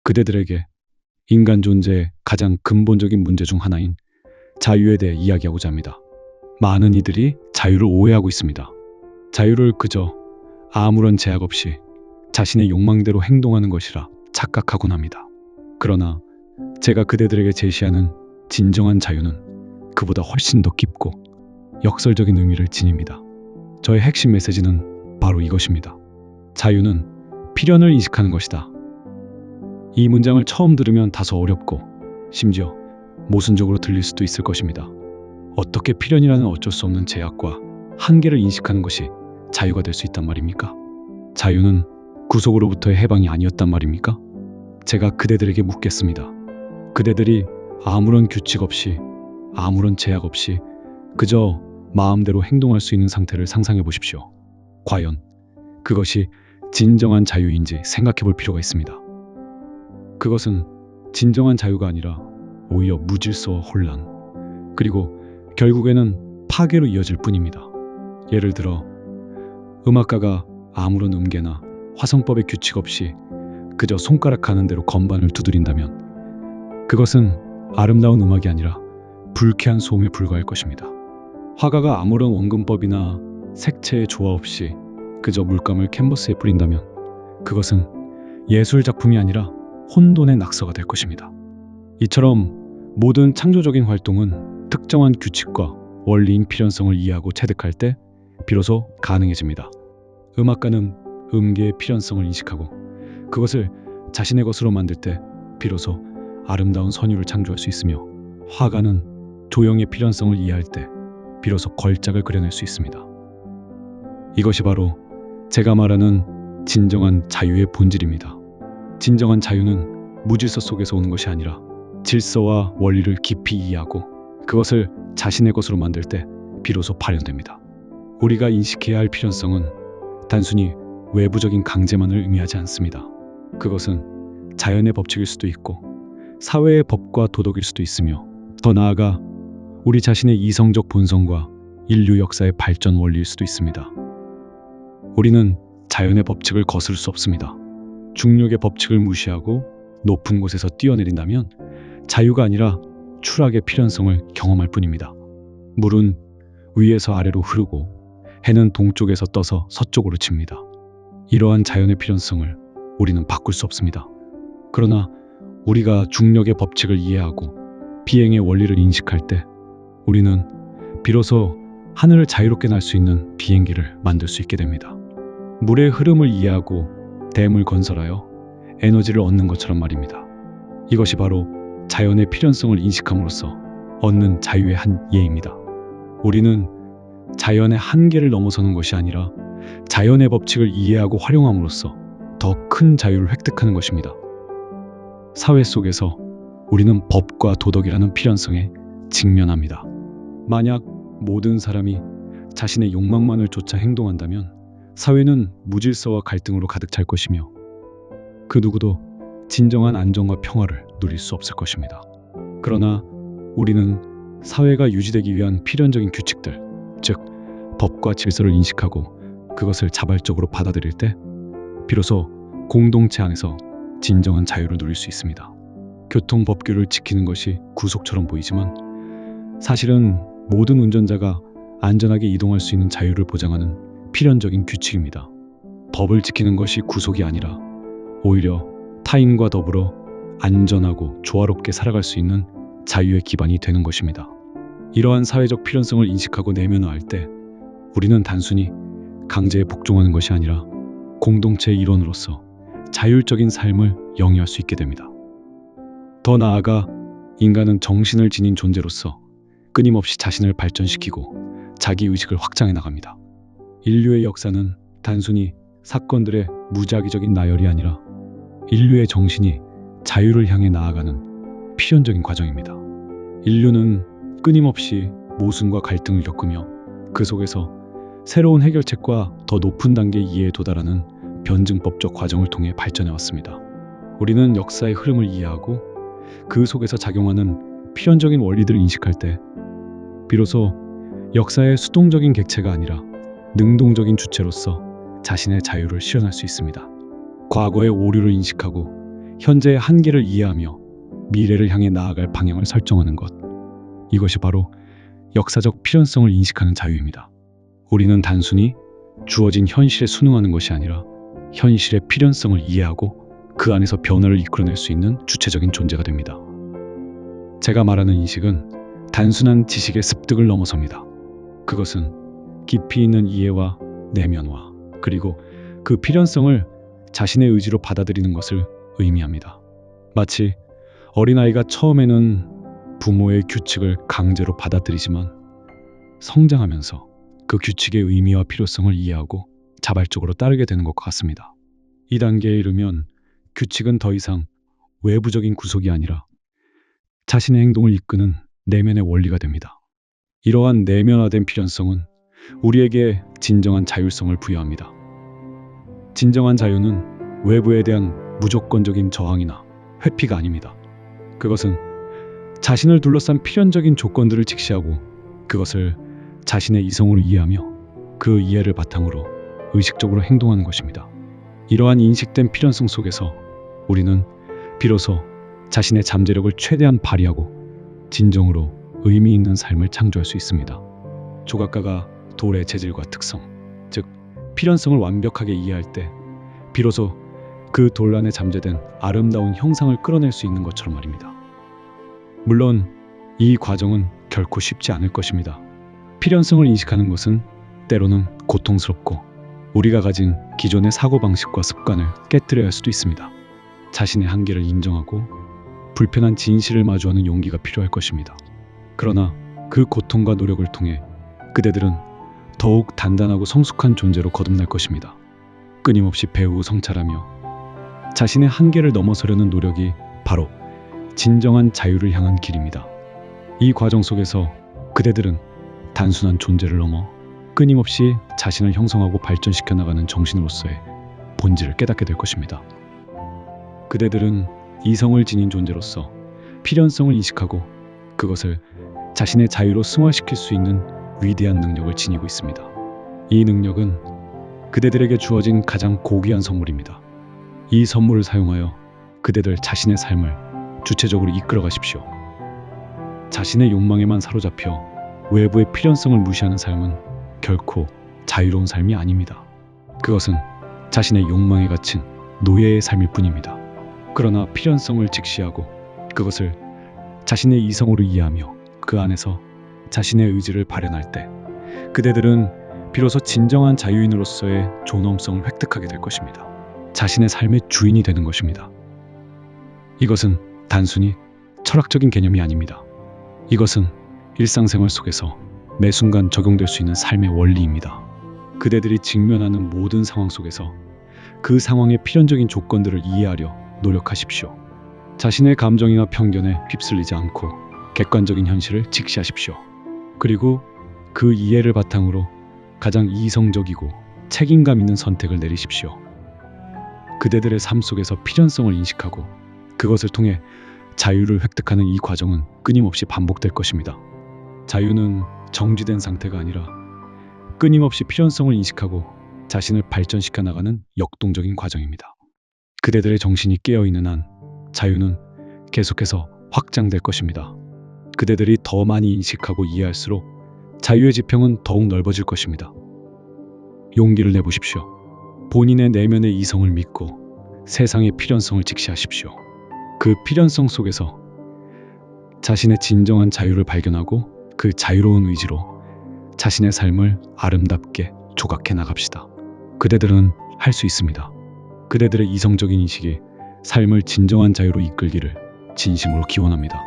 그대들에게 인간 존재의 가장 근본적인 문제 중 하나인 자유에 대해 이야기하고자 합니다. 많은 이들이 자유를 오해하고 있습니다. 자유를 그저 아무런 제약 없이 자신의 욕망대로 행동하는 것이라 착각하곤 합니다. 그러나 제가 그대들에게 제시하는 진정한 자유는 그보다 훨씬 더 깊고 역설적인 의미를 지닙니다. 저의 핵심 메시지는 바로 이것입니다. 자유는 필연을 인식하는 것이다. 이 문장을 처음 들으면 다소 어렵고 심지어 모순적으로 들릴 수도 있을 것입니다. 어떻게 필연이라는 어쩔 수 없는 제약과 한계를 인식하는 것이 자유가 될 수 있단 말입니까? 자유는 구속으로부터의 해방이 아니었단 말입니까? 제가 그대들에게 묻겠습니다. 그대들이 아무런 규칙 없이, 아무런 제약 없이 그저 마음대로 행동할 수 있는 상태를 상상해 보십시오. 과연 그것이 진정한 자유인지 생각해 볼 필요가 있습니다. 그것은 진정한 자유가 아니라 오히려 무질서와 혼란, 그리고 결국에는 파괴로 이어질 뿐입니다. 예를 들어 음악가가 아무런 음계나 화성법의 규칙 없이 그저 손가락 가는 대로 건반을 두드린다면 그것은 아름다운 음악이 아니라 불쾌한 소음에 불과할 것입니다. 화가가 아무런 원근법이나 색채의 조화 없이 그저 물감을 캔버스에 뿌린다면 그것은 예술 작품이 아니라 혼돈의 낙서가 될 것입니다. 이처럼 모든 창조적인 활동은 특정한 규칙과 원리인 필연성을 이해하고 체득할 때 비로소 가능해집니다. 음악가는 음계의 필연성을 인식하고 그것을 자신의 것으로 만들 때 비로소 아름다운 선율을 창조할 수 있으며, 화가는 조형의 필연성을 이해할 때 비로소 걸작을 그려낼 수 있습니다. 이것이 바로 제가 말하는 진정한 자유의 본질입니다. 진정한 자유는 무질서 속에서 오는 것이 아니라 질서와 원리를 깊이 이해하고 그것을 자신의 것으로 만들 때 비로소 발현됩니다. 우리가 인식해야 할 필연성은 단순히 외부적인 강제만을 의미하지 않습니다. 그것은 자연의 법칙일 수도 있고 사회의 법과 도덕일 수도 있으며, 더 나아가 우리 자신의 이성적 본성과 인류 역사의 발전 원리일 수도 있습니다. 우리는 자연의 법칙을 거스를 수 없습니다. 중력의 법칙을 무시하고 높은 곳에서 뛰어내린다면 자유가 아니라 추락의 필연성을 경험할 뿐입니다. 물은 위에서 아래로 흐르고 해는 동쪽에서 떠서 서쪽으로 칩니다. 이러한 자연의 필연성을 우리는 바꿀 수 없습니다. 그러나 우리가 중력의 법칙을 이해하고 비행의 원리를 인식할 때 우리는 비로소 하늘을 자유롭게 날 수 있는 비행기를 만들 수 있게 됩니다. 물의 흐름을 이해하고 댐을 건설하여 에너지를 얻는 것처럼 말입니다. 이것이 바로 자연의 필연성을 인식함으로써 얻는 자유의 한 예입니다. 우리는 자연의 한계를 넘어서는 것이 아니라 자연의 법칙을 이해하고 활용함으로써 더 큰 자유를 획득하는 것입니다. 사회 속에서 우리는 법과 도덕이라는 필연성에 직면합니다. 만약 모든 사람이 자신의 욕망만을 쫓아 행동한다면 사회는 무질서와 갈등으로 가득 찰 것이며 그 누구도 진정한 안정과 평화를 누릴 수 없을 것입니다. 그러나 우리는 사회가 유지되기 위한 필연적인 규칙들, 즉 법과 질서를 인식하고 그것을 자발적으로 받아들일 때 비로소 공동체 안에서 진정한 자유를 누릴 수 있습니다. 교통법규를 지키는 것이 구속처럼 보이지만 사실은 모든 운전자가 안전하게 이동할 수 있는 자유를 보장하는 필연적인 규칙입니다. 법을 지키는 것이 구속이 아니라 오히려 타인과 더불어 안전하고 조화롭게 살아갈 수 있는 자유의 기반이 되는 것입니다. 이러한 사회적 필연성을 인식하고 내면화할 때 우리는 단순히 강제에 복종하는 것이 아니라 공동체의 일원으로서 자율적인 삶을 영위할 수 있게 됩니다. 더 나아가 인간은 정신을 지닌 존재로서 끊임없이 자신을 발전시키고 자기 의식을 확장해 나갑니다. 인류의 역사는 단순히 사건들의 무작위적인 나열이 아니라 인류의 정신이 자유를 향해 나아가는 필연적인 과정입니다. 인류는 끊임없이 모순과 갈등을 겪으며 그 속에서 새로운 해결책과 더 높은 단계의 이해에 도달하는 변증법적 과정을 통해 발전해 왔습니다. 우리는 역사의 흐름을 이해하고 그 속에서 작용하는 필연적인 원리들을 인식할 때 비로소 역사의 수동적인 객체가 아니라 능동적인 주체로서 자신의 자유를 실현할 수 있습니다. 과거의 오류를 인식하고 현재의 한계를 이해하며 미래를 향해 나아갈 방향을 설정하는 것. 이것이 바로 역사적 필연성을 인식하는 자유입니다. 우리는 단순히 주어진 현실에 순응하는 것이 아니라 현실의 필연성을 이해하고 그 안에서 변화를 이끌어낼 수 있는 주체적인 존재가 됩니다. 제가 말하는 인식은 단순한 지식의 습득을 넘어섭니다. 그것은 깊이 있는 이해와 내면화, 그리고 그 필연성을 자신의 의지로 받아들이는 것을 의미합니다. 마치 어린아이가 처음에는 부모의 규칙을 강제로 받아들이지만 성장하면서 그 규칙의 의미와 필요성을 이해하고 자발적으로 따르게 되는 것과 같습니다. 이 단계에 이르면 규칙은 더 이상 외부적인 구속이 아니라 자신의 행동을 이끄는 내면의 원리가 됩니다. 이러한 내면화된 필연성은 우리에게 진정한 자율성을 부여합니다. 진정한 자유는 외부에 대한 무조건적인 저항이나 회피가 아닙니다. 그것은 자신을 둘러싼 필연적인 조건들을 직시하고 그것을 자신의 이성으로 이해하며 그 이해를 바탕으로 의식적으로 행동하는 것입니다. 이러한 인식된 필연성 속에서 우리는 비로소 자신의 잠재력을 최대한 발휘하고 진정으로 의미 있는 삶을 창조할 수 있습니다. 조각가가 돌의 재질과 특성, 즉 필연성을 완벽하게 이해할 때 비로소 그 돌 안에 잠재된 아름다운 형상을 끌어낼 수 있는 것처럼 말입니다. 물론 이 과정은 결코 쉽지 않을 것입니다. 필연성을 인식하는 것은 때로는 고통스럽고 우리가 가진 기존의 사고방식과 습관을 깨뜨려야 할 수도 있습니다. 자신의 한계를 인정하고 불편한 진실을 마주하는 용기가 필요할 것입니다. 그러나 그 고통과 노력을 통해 그대들은 더욱 단단하고 성숙한 존재로 거듭날 것입니다. 끊임없이 배우고 성찰하며 자신의 한계를 넘어서려는 노력이 바로 진정한 자유를 향한 길입니다. 이 과정 속에서 그대들은 단순한 존재를 넘어 끊임없이 자신을 형성하고 발전시켜 나가는 정신으로서의 본질을 깨닫게 될 것입니다. 그대들은 이성을 지닌 존재로서 필연성을 인식하고 그것을 자신의 자유로 승화시킬 수 있는 위대한 능력을 지니고 있습니다. 이 능력은 그대들에게 주어진 가장 고귀한 선물입니다. 이 선물을 사용하여 그대들 자신의 삶을 주체적으로 이끌어 가십시오. 자신의 욕망에만 사로잡혀 외부의 필연성을 무시하는 삶은 결코 자유로운 삶이 아닙니다. 그것은 자신의 욕망에 갇힌 노예의 삶일 뿐입니다. 그러나 필연성을 직시하고 그것을 자신의 이성으로 이해하며 그 안에서 자신의 의지를 발현할 때 그대들은 비로소 진정한 자유인으로서의 존엄성을 획득하게 될 것입니다. 자신의 삶의 주인이 되는 것입니다. 이것은 단순히 철학적인 개념이 아닙니다. 이것은 일상생활 속에서 매 순간 적용될 수 있는 삶의 원리입니다. 그대들이 직면하는 모든 상황 속에서 그 상황의 필연적인 조건들을 이해하려 노력하십시오. 자신의 감정이나 편견에 휩쓸리지 않고 객관적인 현실을 직시하십시오. 그리고 그 이해를 바탕으로 가장 이성적이고 책임감 있는 선택을 내리십시오. 그대들의 삶 속에서 필연성을 인식하고 그것을 통해 자유를 획득하는 이 과정은 끊임없이 반복될 것입니다. 자유는 정지된 상태가 아니라 끊임없이 필연성을 인식하고 자신을 발전시켜 나가는 역동적인 과정입니다. 그대들의 정신이 깨어있는 한 자유는 계속해서 확장될 것입니다. 그대들이 더 많이 인식하고 이해할수록 자유의 지평은 더욱 넓어질 것입니다. 용기를 내보십시오. 본인의 내면의 이성을 믿고 세상의 필연성을 직시하십시오. 그 필연성 속에서 자신의 진정한 자유를 발견하고 그 자유로운 의지로 자신의 삶을 아름답게 조각해 나갑시다. 그대들은 할 수 있습니다. 그대들의 이성적인 인식이 삶을 진정한 자유로 이끌기를 진심으로 기원합니다.